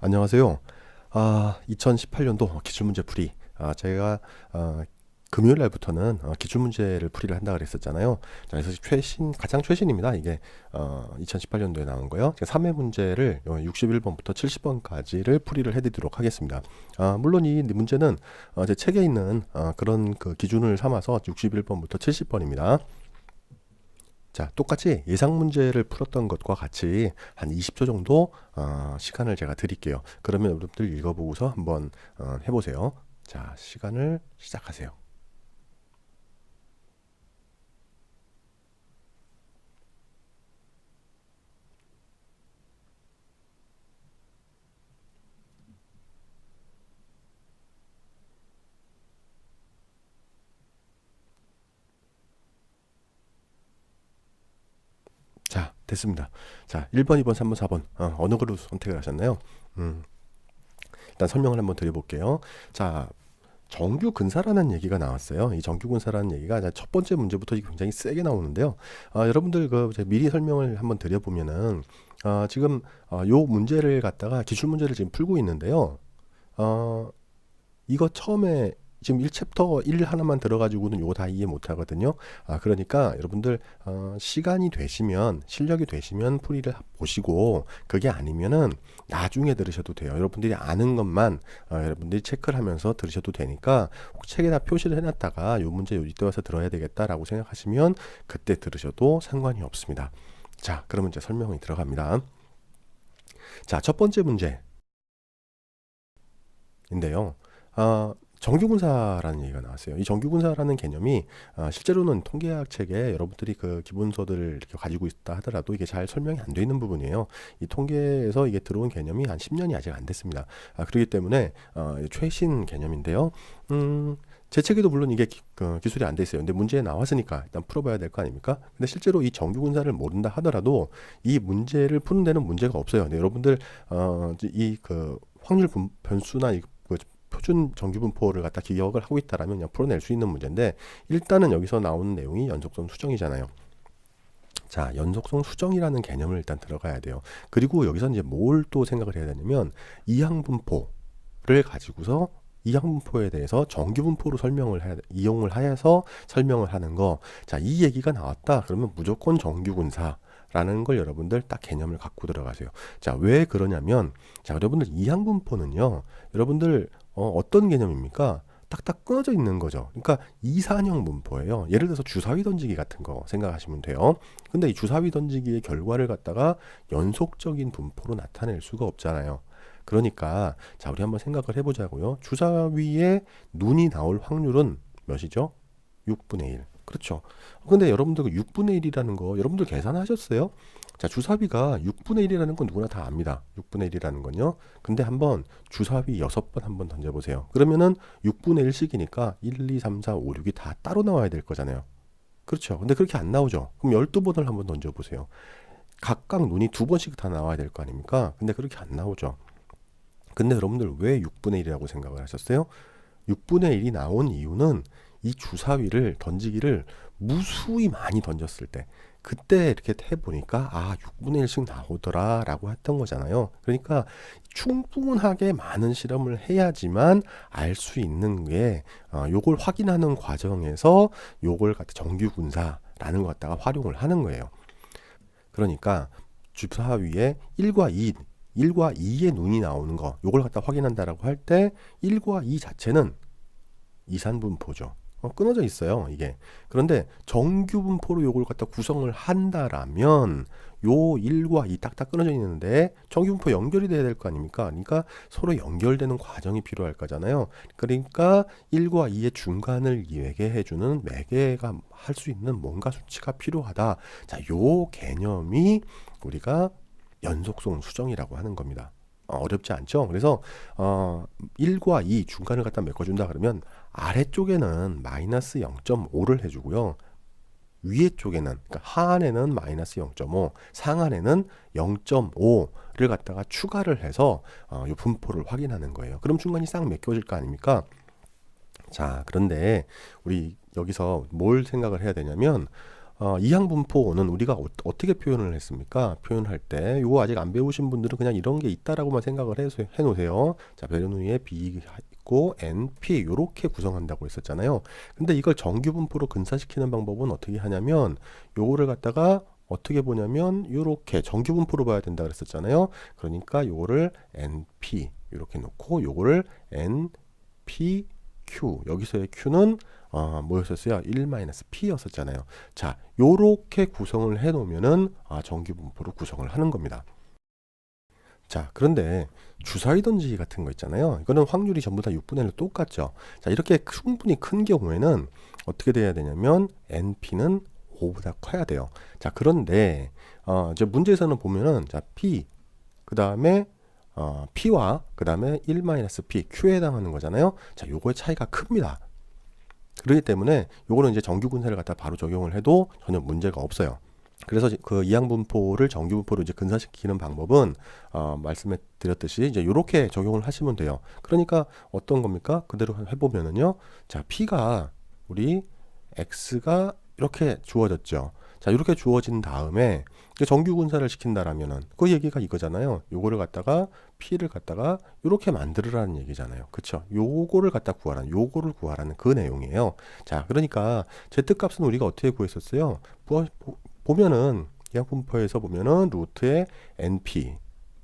안녕하세요. 2018년도 기출문제 풀이. 제가 금요일 날부터는 기출문제를 풀이를 한다 그랬었잖아요. 자, 그래서 가장 최신입니다. 이게 2018년도에 나온 거요. 3회 문제를 61번부터 70번까지를 풀이를 해드리도록 하겠습니다. 물론 이 문제는 제 책에 있는 그런 그 기준을 삼아서 61번부터 70번입니다. 자, 똑같이 예상 문제를 풀었던 것과 같이 한 20초 정도 시간을 제가 드릴게요. 그러면 여러분들 읽어보고서 한번 해보세요. 자, 시간을 시작하세요. 자, 됐습니다. 자, 1번, 2번, 3번, 4번 어느 걸로 선택을 하셨나요? 일단 설명을 한번 드려볼게요. 자, 정규 근사라는 얘기가 나왔어요. 이 정규 근사라는 얘기가 첫 번째 문제부터 굉장히 세게 나오는데요. 여러분들 제가 미리 설명을 한번 드려보면은 지금 요 문제를 갖다가 기출 문제를 지금 풀고 있는데요. 이거 처음에 지금 1챕터 1 하나만 들어가지고는 요거 다 이해 못 하거든요. 그러니까 여러분들 시간이 되시면, 실력이 되시면 풀이를 보시고, 그게 아니면은 나중에 들으셔도 돼요. 여러분들이 아는 것만 여러분들이 체크를 하면서 들으셔도 되니까, 혹 책에다 표시를 해놨다가 요 문제 이때 와서 들어야 되겠다라고 생각하시면 그때 들으셔도 상관이 없습니다. 자, 그러면 이제 설명이 들어갑니다. 자, 첫 번째 문제인데요. 정규군사라는 얘기가 나왔어요. 이 정규군사라는 개념이 실제로는 통계학 책에 여러분들이 그 기본서들을 이렇게 가지고 있다 하더라도 이게 잘 설명이 안 돼 있는 부분이에요. 이 통계에서 이게 들어온 개념이 한 10년이 아직 안 됐습니다. 그렇기 때문에 최신 개념인데요. 제 책에도 물론 이게 기술이 안 돼 있어요. 근데 문제에 나왔으니까 일단 풀어봐야 될 거 아닙니까? 근데 실제로 이 정규군사를 모른다 하더라도 이 문제를 푸는 데는 문제가 없어요. 근데 여러분들 이 그 확률 변수나 표준 정규분포를 갖다 기억을 하고 있다라면 그냥 풀어낼 수 있는 문제인데, 일단은 여기서 나오는 내용이 연속성 수정이잖아요. 자, 연속성 수정이라는 개념을 일단 들어가야 돼요. 그리고 여기서 이제 뭘 또 생각을 해야 되냐면, 이항분포를 가지고서 이항분포에 대해서 정규분포로 이용을 하여서 설명을 하는 거. 자, 이 얘기가 나왔다 그러면 무조건 정규군사 라는 걸 여러분들 딱 개념을 갖고 들어가세요. 자, 왜 그러냐면, 자, 여러분들 이항분포는요, 여러분들 어떤 개념입니까? 딱딱 끊어져 있는 거죠. 그러니까 이산형 분포예요. 예를 들어서 주사위 던지기 같은 거 생각하시면 돼요. 근데 이 주사위 던지기의 결과를 갖다가 연속적인 분포로 나타낼 수가 없잖아요. 그러니까 자, 우리 한번 생각을 해보자고요. 주사위에 눈이 나올 확률은 몇이죠? 6분의 1. 그렇죠. 근데 여러분들 6분의 1이라는 거 여러분들 계산하셨어요? 자, 주사위가 6분의 1이라는 건 누구나 다 압니다. 6분의 1이라는 건요. 근데 한번 주사위 6번 한번 던져보세요. 그러면은 6분의 1씩이니까 1, 2, 3, 4, 5, 6이 다 따로 나와야 될 거잖아요. 그렇죠. 근데 그렇게 안 나오죠. 그럼 12번을 한번 던져보세요. 각각 눈이 2번씩 다 나와야 될 거 아닙니까? 근데 그렇게 안 나오죠. 근데 여러분들 왜 6분의 1이라고 생각을 하셨어요? 6분의 1이 나온 이유는 이 주사위를 던지기를 무수히 많이 던졌을 때, 그때 이렇게 해보니까 6분의 1씩 나오더라 라고 했던 거잖아요. 그러니까 충분하게 많은 실험을 해야지만 알 수 있는 게 요걸 확인하는 과정에서 요걸 갖다 정규군사라는 것 갖다가 활용을 하는 거예요. 그러니까 주사위에 1과 2의 눈이 나오는 거, 요걸 갖다 확인한다라고 할 때 1과 2 자체는 이산분포죠. 끊어져 있어요, 이게. 그런데 정규분포로 요걸 갖다 구성을 한다라면 요 1과 2 딱딱 끊어져 있는데 정규분포 연결이 돼야 될 거 아닙니까? 그러니까 서로 연결되는 과정이 필요할 거잖아요. 그러니까 1과 2의 중간을 매개해주는 매개가 할 수 있는 뭔가 수치가 필요하다. 자, 요 개념이 우리가 연속성 수정이라고 하는 겁니다. 어렵지 않죠? 그래서 1과 2 중간을 갖다 메꿔준다 그러면 아래쪽에는 마이너스 0.5를 해주고요. 위에 쪽에는, 그러니까 하안에는 마이너스 0.5, 상안에는 0.5를 갖다가 추가를 해서 이 분포를 확인하는 거예요. 그럼 중간이 싹 메꿔질 거 아닙니까? 자, 그런데 우리 여기서 뭘 생각을 해야 되냐면 이항분포는 우리가 어떻게 표현을 했습니까? 표현할 때 요거 아직 안 배우신 분들은 그냥 이런 게 있다라고만 생각을 해 놓으세요. 자, 베르누이에 B 있고 NP 요렇게 구성한다고 했었잖아요. 근데 이걸 정규분포로 근사시키는 방법은 어떻게 하냐면 요거를 갖다가 어떻게 보냐면 요렇게 정규분포로 봐야 된다 그랬었잖아요. 그러니까 요거를 NP 이렇게 놓고 요거를 NPQ, 여기서의 Q는 뭐였었어요? 1-P였었잖아요. 자, 요렇게 구성을 해 놓으면은 정규분포로 구성을 하는 겁니다. 자, 그런데 주사위던지 같은 거 있잖아요. 이거는 확률이 전부 다 6분의 1로 똑같죠. 자, 이렇게 충분히 큰 경우에는 어떻게 돼야 되냐면 NP는 5보다 커야 돼요. 자, 그런데 이제 문제에서는 보면은 자, P 그 다음에 P와 그 다음에 1-P Q에 해당하는 거잖아요. 자, 요거의 차이가 큽니다. 그렇기 때문에 요거는 이제 정규분사를 갖다 바로 적용을 해도 전혀 문제가 없어요. 그래서 그 이항분포를 정규분포로 이제 근사시키는 방법은 말씀해 드렸듯이 이제 이렇게 적용을 하시면 돼요. 그러니까 어떤 겁니까? 그대로 해보면은요. 자, P가 우리 X가 이렇게 주어졌죠. 자, 이렇게 주어진 다음에 정규분사를 시킨다라면은 그 얘기가 이거잖아요. 요거를 갖다가 P를 갖다가 이렇게 만들으라는 얘기잖아요. 그쵸? 요거를 갖다 구하라는, 요거를 구하라는 그 내용이에요. 자, 그러니까 Z값은 우리가 어떻게 구했었어요? 보면은 이항분포에서 보면은 루트에 NP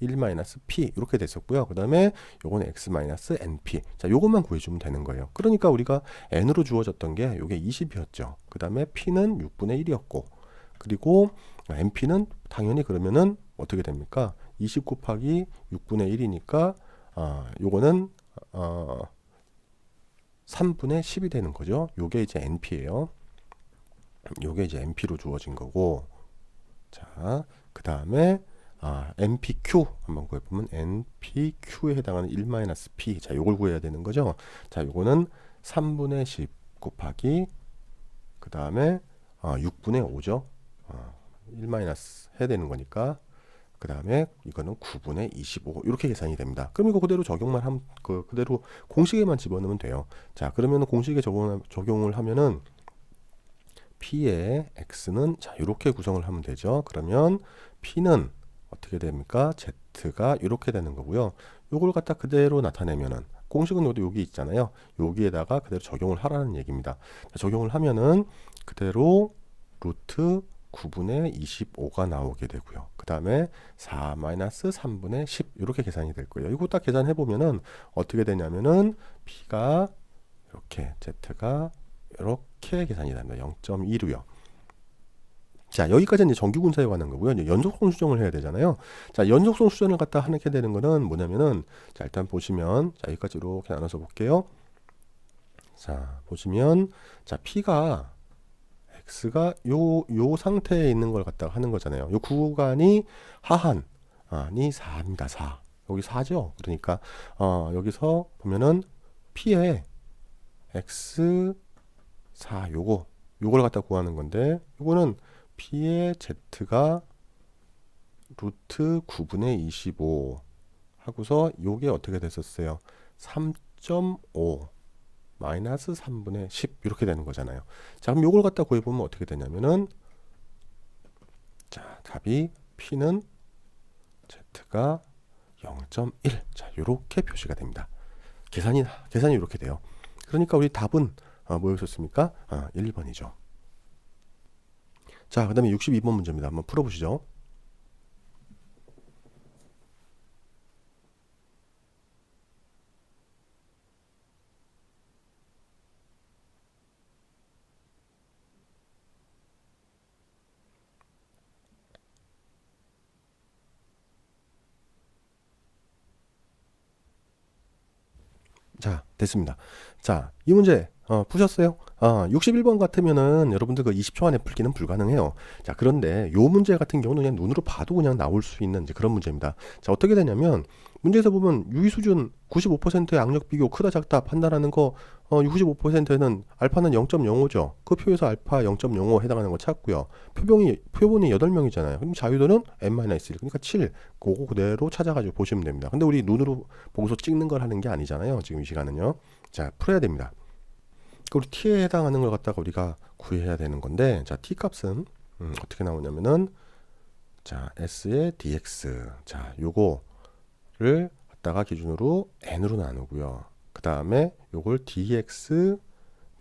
1-P 이렇게 됐었고요. 그 다음에 요거는 X-NP. 자, 요것만 구해주면 되는 거예요. 그러니까 우리가 N으로 주어졌던 게 요게 20이었죠. 그 다음에 P는 6분의 1이었고, 그리고 NP는 당연히 그러면은 어떻게 됩니까? 20 곱하기 6분의 1이니까, 요거는, 3분의 10이 되는 거죠. 요게 이제 NP예요. 요게 이제 NP로 주어진 거고, 자, 그 다음에 NPQ 한번 구해보면 NPQ에 해당하는 1-P. 자, 요걸 구해야 되는 거죠. 자, 요거는 3분의 10 곱하기 그 다음에 6분의 5죠. 1- 해야 되는 거니까 그 다음에 이거는 9분의 25 이렇게 계산이 됩니다. 그럼 이거 그대로 적용만 하면 그대로 공식에만 집어넣으면 돼요. 자, 그러면 공식에 적용을 하면은 P의 X는 자, 이렇게 구성을 하면 되죠. 그러면 P는 어떻게 됩니까? Z가 이렇게 되는 거고요. 요걸 갖다 그대로 나타내면은 공식은 여기 있잖아요. 여기에다가 그대로 적용을 하라는 얘기입니다. 자, 적용을 하면은 그대로 루트 9분의 25가 나오게 되고요. 그 다음에 4-3분의 10 이렇게 계산이 될 거예요. 이거 딱 계산해 보면은 어떻게 되냐면은 P가 이렇게 Z가 이렇게 계산이 됩니다. 0.1이요. 자, 여기까지는 이제 정규분사에 관한 거고요. 이제 연속성 수정을 해야 되잖아요. 자, 연속성 수정을 갖다 하게 되는 거는 뭐냐면은, 자, 일단 보시면, 자, 여기까지 이렇게 나눠서 볼게요. 자, 보시면, 자, P가, X가 요 상태에 있는 걸 갖다가 하는 거잖아요. 요 구간이 하한이 4입니다. 4. 여기 4죠? 그러니까, 여기서 보면은, P에 X, 4, 요걸 갖다 구하는 건데, 요거는 P의 Z가 루트 9분의 25 하고서 요게 어떻게 됐었어요? 3.5 마이너스 3분의 10 이렇게 되는 거잖아요. 자, 그럼 요걸 갖다 구해보면 어떻게 되냐면은, 자, 답이 P는 Z가 0.1. 자, 요렇게 표시가 됩니다. 계산이 이렇게 돼요. 그러니까 우리 답은 뭐였었습니까? 1번이죠. 자, 그 다음에 62번 문제입니다. 한번 풀어보시죠. 자, 됐습니다. 자, 이 문제 푸셨어요? 61번 같으면은 여러분들 그 20초 안에 풀기는 불가능해요. 자, 그런데 요 문제 같은 경우는 그냥 눈으로 봐도 그냥 나올 수 있는 이제 그런 문제입니다. 자, 어떻게 되냐면 문제에서 보면 유의 수준 95%의 악력 비교 크다 작다 판단하는 거 65%는 알파는 0.05죠. 그 표에서 알파 0.05 해당하는 거 찾고요. 표본이 8명이잖아요. 그럼 자유도는 n-1 그러니까 7. 그거 그대로 찾아가지고 보시면 됩니다. 근데 우리 눈으로 보고서 찍는 걸 하는 게 아니잖아요. 지금 이 시간은요. 자, 풀어야 됩니다. 우리 t에 해당하는 걸 갖다가 우리가 구해야 되는 건데, 자, t 값은 어떻게 나오냐면은, 자, s의 dx, 자, 요거를 갖다가 기준으로 n으로 나누고요. 그 다음에 요걸 dx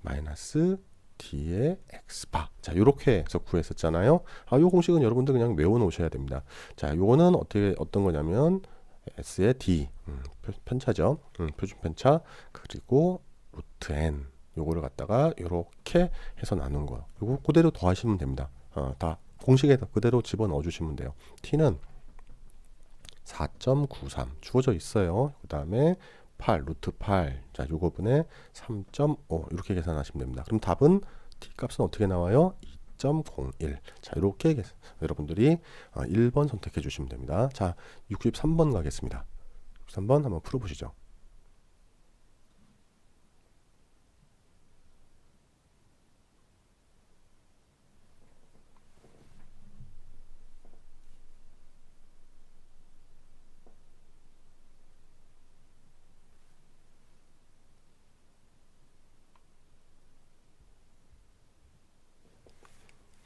마이너스 d의 x바, 자, 요렇게 해서 구했었잖아요. 요 공식은 여러분들 그냥 외워 놓으셔야 됩니다. 자, 요거는 어떤 거냐면 s의 d, 편차죠. 표준 편차, 그리고 루트 n, 요거를 갖다가 요렇게 해서 나눈 거, 요거 그대로 더하시면 됩니다. 다 공식에 그대로 집어넣어 주시면 돼요. t는 4.93 주어져 있어요. 그 다음에 8 루트 8, 자, 요거분에 3.5 이렇게 계산하시면 됩니다. 그럼 답은 t 값은 어떻게 나와요? 2.01. 자, 이렇게 여러분들이 1번 선택해 주시면 됩니다. 자, 63번 가겠습니다. 63번 한번 풀어보시죠.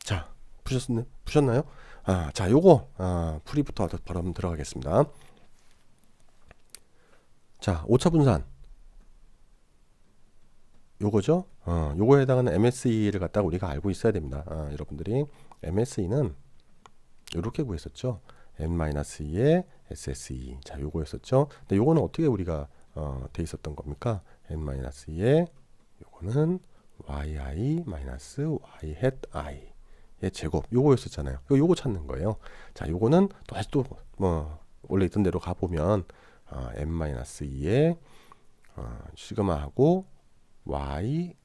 자, 푸셨나요? 자, 요거 풀이부터 바로 한번 들어가겠습니다. 자, 오차 분산 요거죠. 요거에 해당하는 MSE를 갖다가 우리가 알고 있어야 됩니다. 여러분들이 MSE는 이렇게 구했었죠. n-2의 SSE, 자, 요거였었죠. 근데 요거는 어떻게 우리가 돼 있었던 겁니까? n-2의 요거는 yi-y hat i의 제곱, 요거였었잖아요. 요거 찾는 거예요. 자, 요거는 다시 또 원래 있던 대로 가보면 n-2의 시그마하고 yi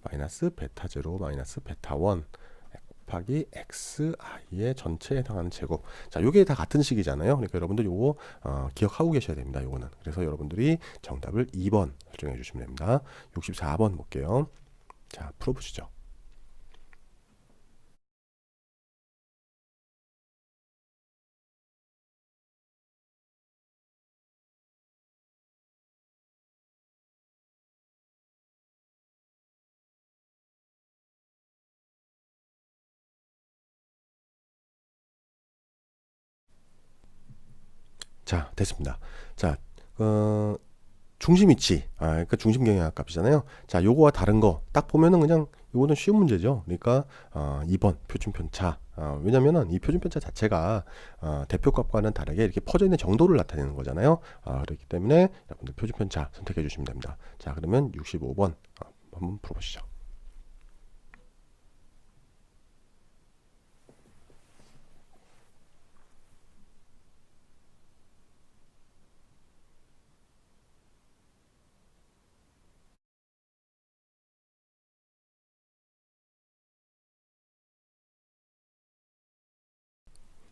마이너스 베타 제로 마이너스 베타 1 곱하기 xi의 전체에 해당하는 제곱. 자, 요게 다 같은 식이잖아요. 그러니까 여러분들 요거 기억하고 계셔야 됩니다. 요거는. 그래서 여러분들이 정답을 2번 설정해 주시면 됩니다. 64번 볼게요. 자, 풀어보시죠. 자, 됐습니다. 자, 중심 위치, 그러니까 중심 경향 값이잖아요. 자, 요거와 다른 거 딱 보면은 그냥 요거는 쉬운 문제죠. 그러니까 2번 표준 편차. 왜냐면은 이 표준 편차 자체가 대표 값과는 다르게 이렇게 퍼져 있는 정도를 나타내는 거잖아요. 그렇기 때문에 여러분들 표준 편차 선택해 주시면 됩니다. 자, 그러면 65번 한번 풀어보시죠.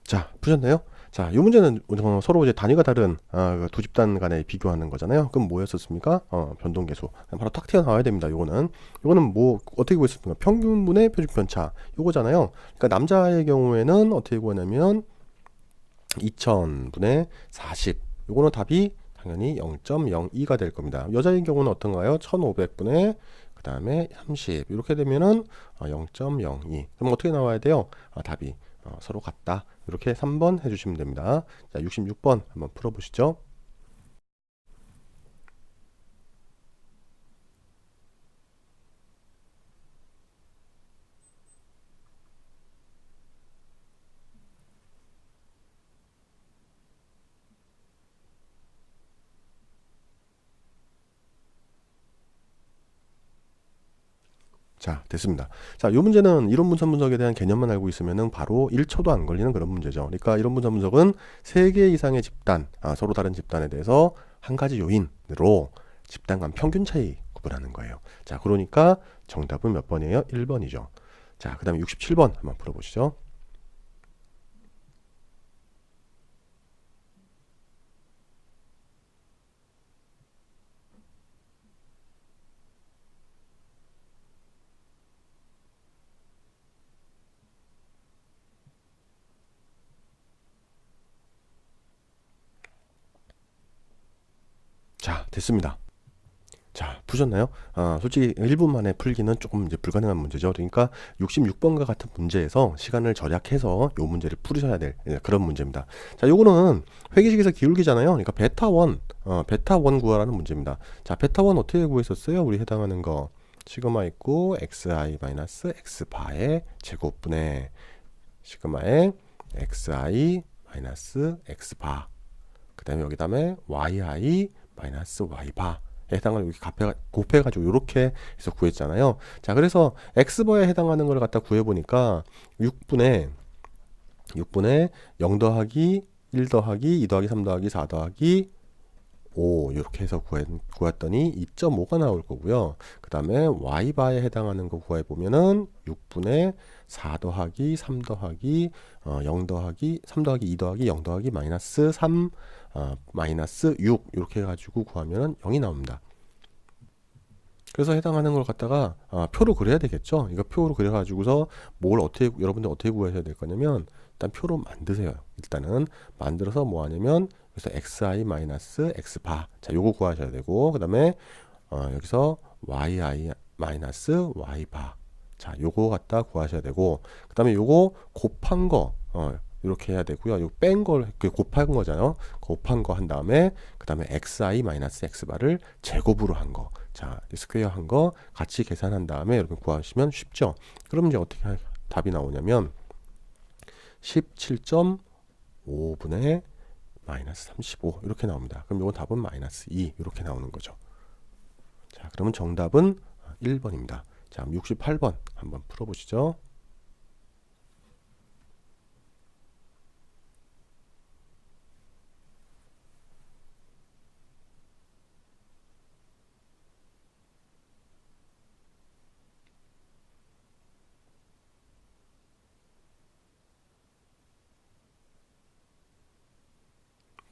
자, 푸셨나요? 자, 이 문제는 서로 이제 단위가 다른 두 집단 간에 비교하는 거잖아요. 그럼 뭐였었습니까? 변동계수. 바로 탁 튀어나와야 됩니다. 요거는 뭐 어떻게 구했습니까? 평균분의 표준편차. 요거잖아요. 그러니까 남자의 경우에는 어떻게 구하냐면 2000분의 40. 요거는 답이 당연히 0.02가 될 겁니다. 여자의 경우는 어떤가요? 1500분의 그 다음에 30. 이렇게 되면은 0.02. 그럼 어떻게 나와야 돼요? 답이 서로 같다. 이렇게 3번 해주시면 됩니다. 자, 66번 한번 풀어보시죠. 자, 됐습니다. 자, 이 문제는 이론 분산 분석에 대한 개념만 알고 있으면은 바로 1초도 안 걸리는 그런 문제죠. 그러니까 이론 분산 분석은 3개 이상의 집단, 서로 다른 집단에 대해서 한 가지 요인으로 집단 간 평균 차이 구분하는 거예요. 자, 그러니까 정답은 몇 번이에요? 1번이죠. 자, 그 다음에 67번 한번 풀어보시죠. 자, 됐습니다. 자, 푸셨나요? 솔직히 1분 만에 풀기는 조금 이제 불가능한 문제죠. 그러니까 66번과 같은 문제에서 시간을 절약해서 요 문제를 풀으셔야 될 그런 문제입니다. 자, 요거는 회계식에서 기울기잖아요. 그러니까 베타 1 구하라는 문제입니다. 자, 베타 1 어떻게 구했었어요? 우리 해당하는 거. 시그마 있고 xi 마이너스 x바의 제곱분의 시그마의 xi 마이너스 x바. 그 다음에 여기 다음에 yi 마이너스 y바. 해당을 여기 곱해가지고 이렇게 해서 구했잖아요. 자, 그래서 x버에 해당하는 걸 갖다 구해보니까 6분의 0 더하기 1 더하기 2 더하기 3 더하기 4 더하기 5 이렇게 해서 구했더니 2.5가 나올 거고요. 그 다음에 y바에 해당하는 거 구해보면은 6분의 4 더하기 3 더하기 0 더하기 3 더하기 2 더하기 0 더하기 마이너스 3 마이너스 6 이렇게 해가지고 구하면 0이 나옵니다. 그래서 해당하는 걸 갖다가 표로 그려야 되겠죠. 이거 표로 그려가지고서 여러분들 어떻게 구하셔야 될 거냐면 일단 표로 만드세요. 일단은 만들어서 뭐 하냐면 여기서 xi 마이너스 x바, 자 요거 구하셔야 되고, 그 다음에 여기서 yi 마이너스 y바, 자 요거 갖다 구하셔야 되고, 그 다음에 요거 곱한 거 이렇게 해야 되고요. 요 뺀 걸 곱한 거잖아요. 곱한 거 한 다음에 그 다음에 xi 마이너스 x바를 제곱으로 한 거, 자 스퀘어 한 거 같이 계산한 다음에 여러분 구하시면 쉽죠. 그럼 이제 어떻게 답이 나오냐면 17.5분의 마이너스 35 이렇게 나옵니다. 그럼 이건 답은 마이너스 2 이렇게 나오는 거죠. 자, 그러면 정답은 1번입니다. 자, 68번 한번 풀어보시죠.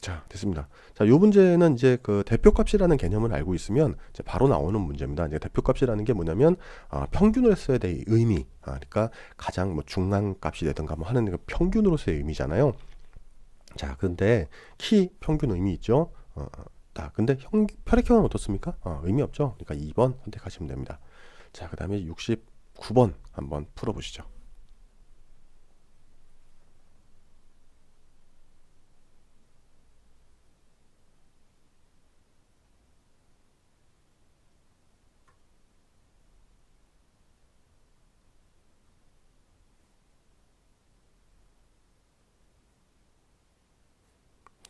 자, 됐습니다. 자, 요 문제는 이제 그 대표값이라는 개념을 알고 있으면 이제 바로 나오는 문제입니다. 이제 대표값이라는 게 뭐냐면 평균으로서의 의미, 그러니까 가장 뭐 중간값이 되든가 뭐 하는 그 평균으로서의 의미잖아요. 자, 근데 키 평균 의미 있죠. 근데 혈액형은 어떻습니까? 의미 없죠. 그러니까 2번 선택하시면 됩니다. 자, 그 다음에 69번 한번 풀어보시죠.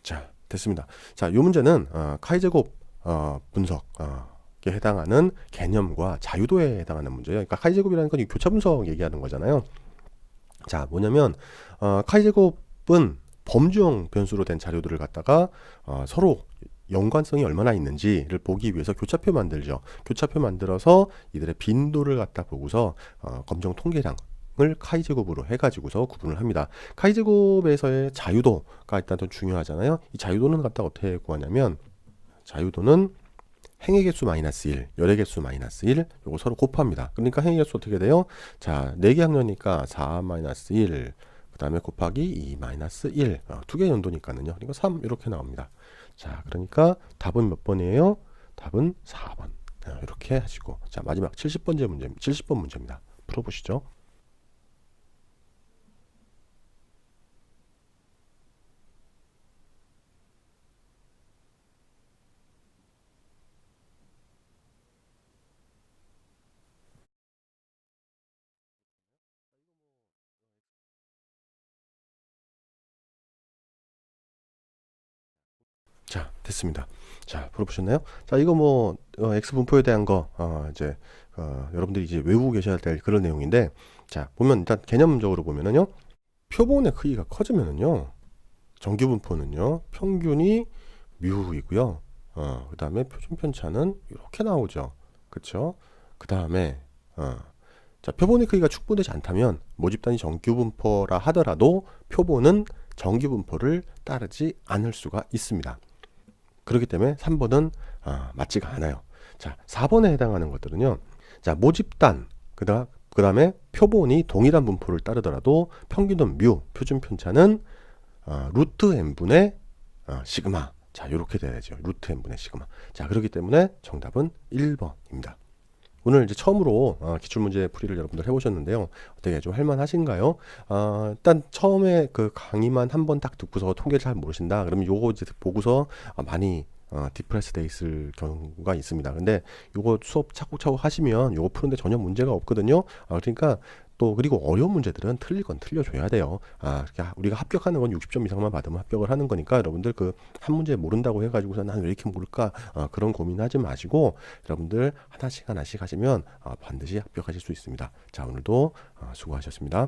자, 됐습니다. 자, 이 문제는 카이제곱 분석에 해당하는 개념과 자유도에 해당하는 문제예요. 그러니까 카이제곱이라는 건 교차 분석 얘기하는 거잖아요. 자, 뭐냐면 카이제곱은 범주형 변수로 된 자료들을 갖다가 서로 연관성이 얼마나 있는지를 보기 위해서 교차표 만들죠. 교차표 만들어서 이들의 빈도를 갖다 보고서 검정 통계량 을 카이제곱으로 해가지고서 구분을 합니다. 카이제곱에서의 자유도가 일단 좀 중요하잖아요. 이 자유도는 갖다 어떻게 구하냐면, 자유도는 행의 개수 마이너스 1, 열의 개수 마이너스 1, 요거 서로 곱합니다. 그러니까 행의 개수 어떻게 돼요? 자, 4개 학년이니까 4 마이너스 1, 그 다음에 곱하기 2 마이너스 1, 2개 연도니까는요. 그러니까 3 이렇게 나옵니다. 자, 그러니까 답은 몇 번이에요? 답은 4번. 이렇게 하시고, 자, 마지막 70번 문제입니다. 풀어보시죠. 자, 됐습니다. 자, 풀어보셨나요? 자, 이거 뭐 X분포에 대한 거 이제 여러분들이 이제 외우고 계셔야 될 그런 내용인데, 자, 보면 일단 개념적으로 보면은요, 표본의 크기가 커지면은요, 정규분포는요, 평균이 뮤이고요. 그 다음에 표준 편차는 이렇게 나오죠. 그쵸? 그 다음에 자, 표본의 크기가 축소되지 않다면 모집단이 정규분포라 하더라도 표본은 정규분포를 따르지 않을 수가 있습니다. 그렇기 때문에 3번은 맞지가 않아요. 자, 4번에 해당하는 것들은요, 자, 모집단 그 다음에 표본이 동일한 분포를 따르더라도 평균은 뮤, 표준 편차는 루트 n분의 시그마, 자, 이렇게 돼야 되죠. 루트 n분의 시그마. 자, 그렇기 때문에 정답은 1번입니다. 오늘 이제 처음으로 기출문제 풀이를 여러분들 해보셨는데요. 어떻게 좀 할만하신가요? 일단 처음에 그 강의만 한번 딱 듣고서 통계를 잘 모르신다. 그러면 요거 이제 보고서 많이 디프레스 돼 있을 경우가 있습니다. 근데 요거 수업 차곡차곡 하시면 요거 푸는데 전혀 문제가 없거든요. 그러니까 또 그리고 어려운 문제들은 틀릴 건 틀려줘야 돼요. 그러니까 우리가 합격하는 건 60점 이상만 받으면 합격을 하는 거니까 여러분들 그 한 문제 모른다고 해가지고서 난 왜 이렇게 모를까 그런 고민하지 마시고 여러분들 하나씩 하나씩 하시면 반드시 합격하실 수 있습니다. 자, 오늘도 수고하셨습니다.